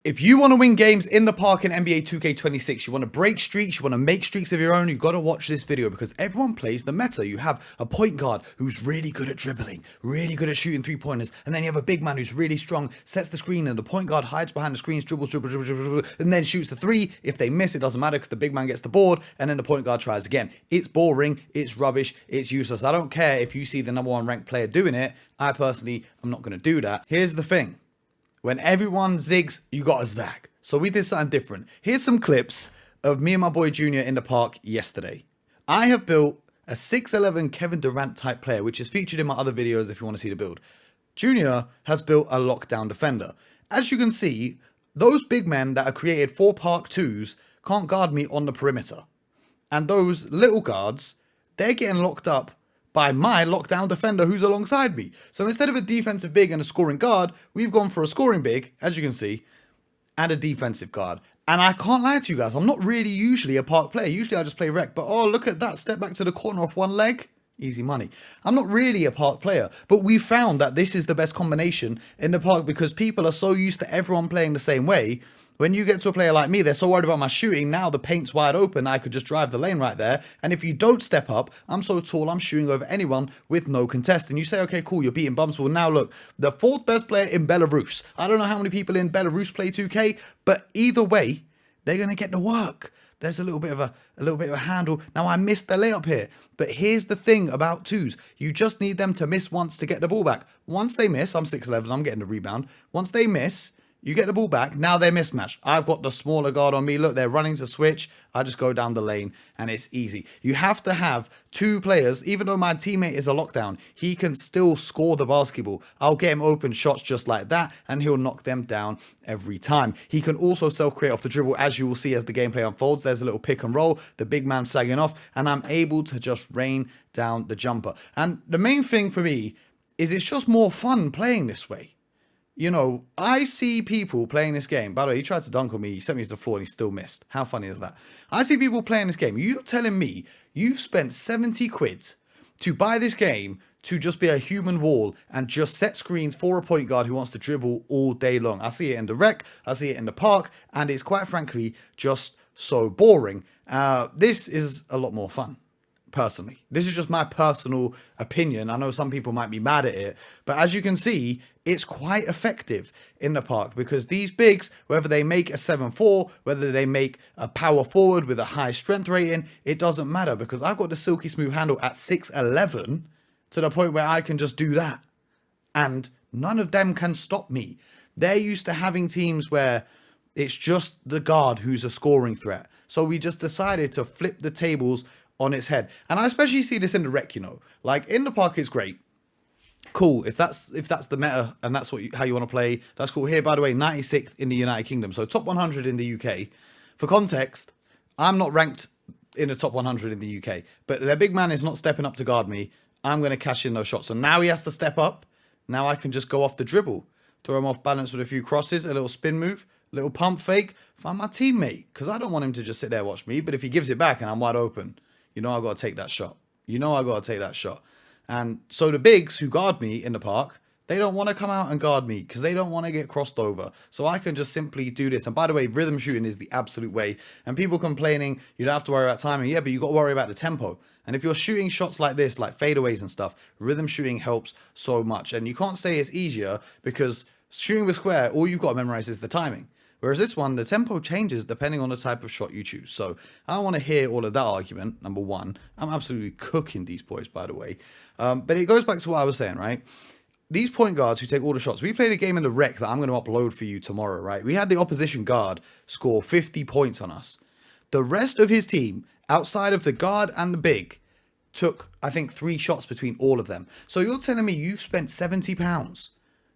If you want to win games in the park in NBA 2K26, you want to break streaks, you want to make streaks of your own, you got to watch this video because everyone plays the meta. You have a point guard who's really good at dribbling, really good at shooting three-pointers, and then you have a big man who's really strong, sets the screen, and the point guard hides behind the screens, dribbles, and then shoots the three. If they miss, it doesn't matter because the big man gets the board, and then the point guard tries again. It's boring, it's rubbish, it's useless. I don't care if you see the #1 ranked player doing it. I personally am not going to do that. Here's the thing. When everyone zigs, you gotta zag. So we did something different. Here's some clips of me and my boy Junior in the park yesterday. I have built a 6'11 Kevin Durant type player, which is featured in my other videos if you want to see the build. Junior has built a lockdown defender. As you can see, those big men that are created for Park 2s can't guard me on the perimeter. And those little guards, they're getting locked up by my lockdown defender who's alongside me. So instead of a defensive big and a scoring guard, we've gone for a scoring big, as you can see, and a defensive guard. And I can't lie to you guys, I'm not really usually a park player. Usually I just play rec, but oh, look at that. Step back to the corner off one leg. Easy money. I'm not really a park player, but we found that this is the best combination in the park because people are so used to everyone playing the same way. When you get to a player like me, they're so worried about my shooting. Now the paint's wide open. I could just drive the lane right there. And if you don't step up, I'm so tall, I'm shooting over anyone with no contest. And you say, okay, cool, you're beating bums. Well, now look, the 4th best player in Belarus. I don't know how many people in Belarus play 2K, but either way, they're going to get the work. There's a little bit of a handle. Now I missed the layup here, but here's the thing about 2s. You just need them to miss once to get the ball back. Once they miss, I'm 6'11", I'm getting the rebound. Once they miss, you get the ball back. Now they're mismatched. I've got the smaller guard on me. Look, they're running to switch. I just go down the lane and it's easy. You have to have 2 players. Even though my teammate is a lockdown, he can still score the basketball. I'll get him open shots just like that and he'll knock them down every time. He can also self-create off the dribble, as you will see as the gameplay unfolds. There's a little pick and roll, the big man sagging off, and I'm able to just rain down the jumper. And the main thing for me is it's just more fun playing this way. You know, I see people playing this game. By the way, he tried to dunk on me. He sent me to the floor and he still missed. How funny is that? I see people playing this game. You're telling me you've spent 70 quid to buy this game to just be a human wall and just set screens for a point guard who wants to dribble all day long. I see it in the rec. I see it in the park. And it's quite frankly just so boring. This is a lot more fun. Personally, this is just my personal opinion. I know some people might be mad at it, but as you can see, it's quite effective in the park because these bigs, whether they make a 7'4", whether they make a power forward with a high strength rating, it doesn't matter because I've got the silky smooth handle at 6'11" to the point where I can just do that and none of them can stop me. They're used to having teams where it's just the guard who's a scoring threat. So we just decided to flip the tables on its head. And I especially see this in the rec, you know, like in the park, it's great. Cool. If that's the meta and that's how you want to play, that's cool. Here, by the way, 96th in the United Kingdom. So top 100 in the UK. For context, I'm not ranked in the top 100 in the UK, but their big man is not stepping up to guard me. I'm going to cash in those shots. So now he has to step up. Now I can just go off the dribble, throw him off balance with a few crosses, a little spin move, little pump fake, find my teammate. Because I don't want him to just sit there and watch me. But if he gives it back and I'm wide open, you know I got to take that shot. And so the bigs who guard me in the park, they don't want to come out and guard me because they don't want to get crossed over. So I can just simply do this. And by the way, rhythm shooting is the absolute way. And people complaining, you don't have to worry about timing. Yeah, but you got to worry about the tempo. And if you're shooting shots like this, like fadeaways and stuff, rhythm shooting helps so much. And you can't say it's easier because shooting with square, all you've got to memorize is the timing. Whereas this one, the tempo changes depending on the type of shot you choose. So I don't want to hear all of that argument, number one. I'm absolutely cooking these boys, by the way. But it goes back to what I was saying, right? These point guards who take all the shots. We played a game in the rec that I'm going to upload for you tomorrow, right? We had the opposition guard score 50 points on us. The rest of his team, outside of the guard and the big, took, I think, 3 shots between all of them. So you're telling me you've spent £70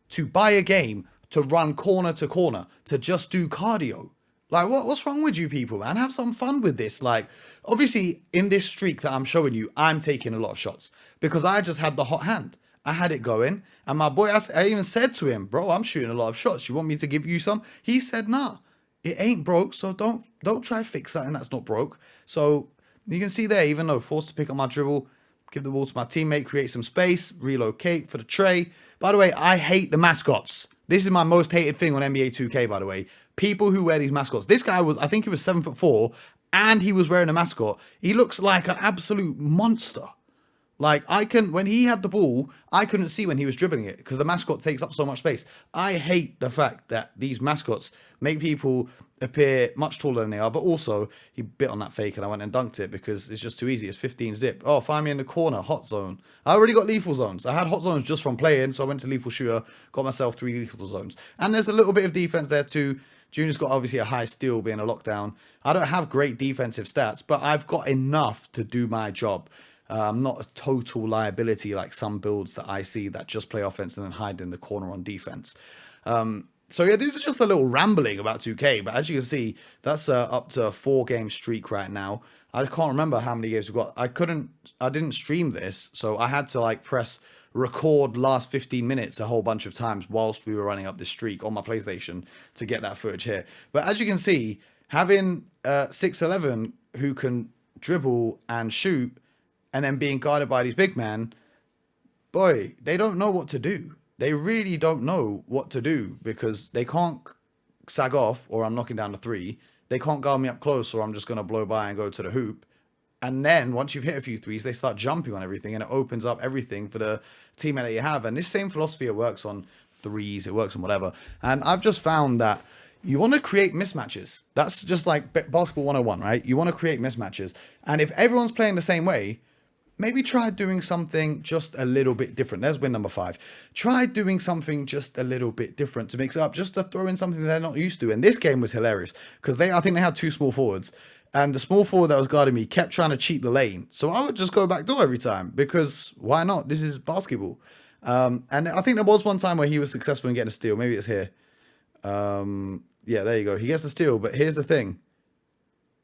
to buy a game to run corner to corner, to just do cardio. Like, what's wrong with you people, man? Have some fun with this. Like, obviously, in this streak that I'm showing you, I'm taking a lot of shots because I just had the hot hand. I had it going. And my boy, I even said to him, bro, I'm shooting a lot of shots. You want me to give you some? He said, nah, it ain't broke. So don't try fix that and that's not broke. So you can see there, even though forced to pick up my dribble, give the ball to my teammate, create some space, relocate for the tray. By the way, I hate the mascots. This is my most hated thing on NBA 2K, by the way. People who wear these mascots. This guy was, I think he was 7'4", and he was wearing a mascot. He looks like an absolute monster. Like, when he had the ball, I couldn't see when he was dribbling it because the mascot takes up so much space. I hate the fact that these mascots make people appear much taller than they are, but also he bit on that fake and I went and dunked it because it's just too easy. It's 15 zip. Oh, find me in the corner, hot zone. I already got lethal zones. I had hot zones just from playing, so I went to lethal shooter, got myself 3 lethal zones. And there's a little bit of defense there too. Junior's got obviously a high steal being a lockdown. I don't have great defensive stats, but I've got enough to do my job. I'm not a total liability like some builds that I see that just play offense and then hide in the corner on defense. So yeah, this is just a little rambling about 2K, but as you can see, that's up to a 4-game streak right now. I can't remember how many games we've got. I didn't stream this, so I had to like press record last 15 minutes a whole bunch of times whilst we were running up this streak on my PlayStation to get that footage here. But as you can see, having 6'11" who can dribble and shoot and then being guarded by these big men, boy, they don't know what to do. They really don't know what to do because they can't sag off or I'm knocking down the 3. They can't guard me up close or I'm just going to blow by and go to the hoop. And then once you've hit a few threes, they start jumping on everything and it opens up everything for the teammate that you have. And this same philosophy, it works on threes, it works on whatever. And I've just found that you want to create mismatches. That's just like basketball 101, right? You want to create mismatches. And if everyone's playing the same way, maybe try doing something just a little bit different. There's win number 5. Try doing something just a little bit different to mix it up, just to throw in something they're not used to. And this game was hilarious because I think they had 2 small forwards. And the small forward that was guarding me kept trying to cheat the lane. So I would just go back door every time because why not? This is basketball. And I think there was one time where he was successful in getting a steal. Maybe it's here. Yeah, there you go. He gets the steal. But here's the thing.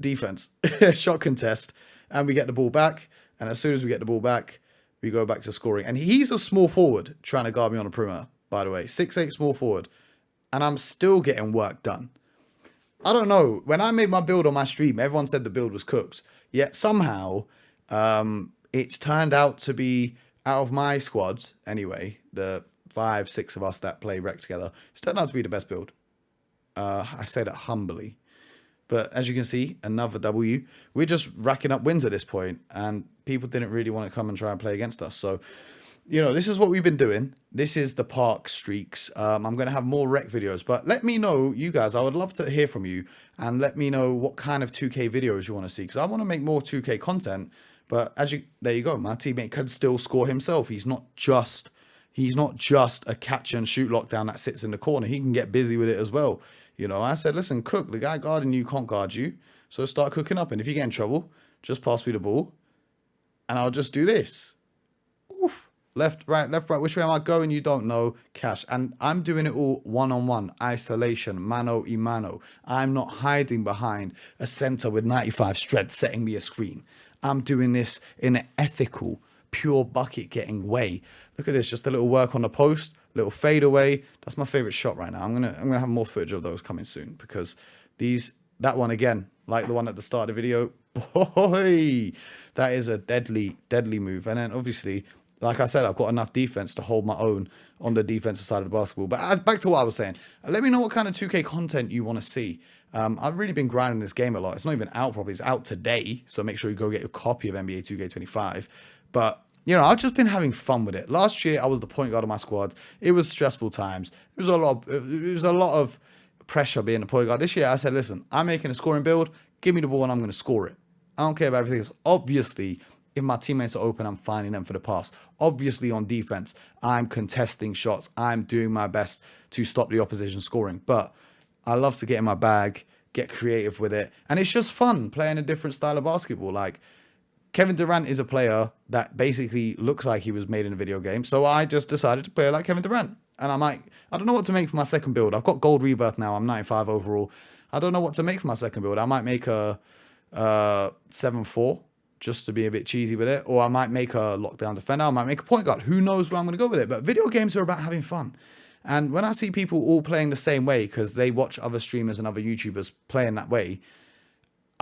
Defense. Shot contest. And we get the ball back. And as soon as we get the ball back, we go back to scoring. And he's a small forward trying to guard me on the perimeter, by the way. 6'8" small forward. And I'm still getting work done. I don't know. When I made my build on my stream, everyone said the build was cooked. Yet somehow, it's turned out to be, out of my squad, anyway, the 5, 6 of us that play rec together, it's turned out to be the best build. I say that humbly. But as you can see, another W. We're just racking up wins at this point, and people didn't really want to come and try and play against us. So, you know, this is what we've been doing. This is the park streaks. I'm going to have more rec videos, but let me know, you guys, I would love to hear from you, and let me know what kind of 2K videos you want to see, because I want to make more 2K content. But there you go, my teammate can still score himself. He's not just a catch and shoot lockdown that sits in the corner. He can get busy with it as well. You know, I said, listen, cook. The guy guarding you can't guard you. So start cooking up. And if you get in trouble, just pass me the ball. And I'll just do this. Oof. Left, right. Which way am I going? You don't know. Cash. And I'm doing it all one-on-one. Isolation. Mano y mano. I'm not hiding behind a center with 95 strength setting me a screen. I'm doing this in an ethical, pure bucket getting way. Look at this. Just a little work on the post. Little fadeaway. That's my favorite shot right now. I'm gonna have more footage of those coming soon because that one again, like the one at the start of the video, boy, that is a deadly move. And then obviously, like I said, I've got enough defense to hold my own on the defensive side of the basketball. But back to what I was saying. Let me know what kind of 2K content you want to see. I've really been grinding this game a lot. It's not even out properly. It's out today, so make sure you go get your copy of NBA2K26. But you know, I've just been having fun with it. Last year, I was the point guard of my squad. It was stressful times. It was a lot of pressure being the point guard. This year, I said, listen, I'm making a scoring build. Give me the ball and I'm going to score it. I don't care about everything else. Obviously, if my teammates are open, I'm finding them for the pass. Obviously, on defense, I'm contesting shots. I'm doing my best to stop the opposition scoring. But I love to get in my bag, get creative with it. And it's just fun playing a different style of basketball. Like, Kevin Durant is a player that basically looks like he was made in a video game. So I just decided to play like Kevin Durant. And I don't know what to make for my second build. I've got gold rebirth now. I'm 95 overall. I don't know what to make for my second build. I might make a 7-4 just to be a bit cheesy with it. Or I might make a lockdown defender. I might make a point guard. Who knows where I'm going to go with it. But video games are about having fun. And when I see people all playing the same way because they watch other streamers and other YouTubers playing that way,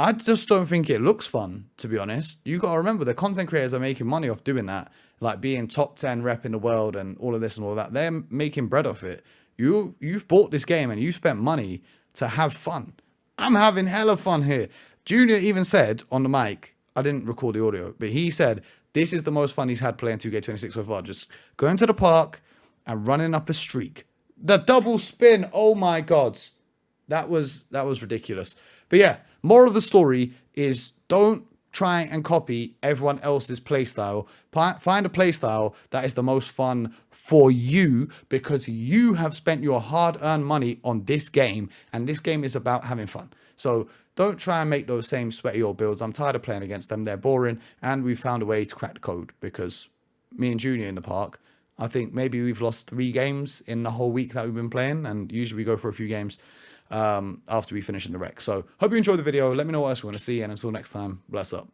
I just don't think it looks fun, to be honest. You got to remember, the content creators are making money off doing that. Like being top 10 rep in the world and all of this and all that. They're making bread off it. You've bought this game and you spent money to have fun. I'm having hella fun here. Junior even said on the mic, I didn't record the audio, but he said this is the most fun he's had playing 2K26 so far. Just going to the park and running up a streak. The double spin, oh my god. That was ridiculous. But yeah, moral of the story is don't try and copy everyone else's playstyle. Find a playstyle that is the most fun for you, because you have spent your hard-earned money on this game, and this game is about having fun. So don't try and make those same sweaty old builds. I'm tired of playing against them. They're boring, and we found a way to crack the code, because me and Junior in the park, I think maybe we've lost 3 games in the whole week that we've been playing, and usually we go for a few games after we finish in the rec. So hope you enjoyed the video. Let me know what else you want to see, and until next time, bless up.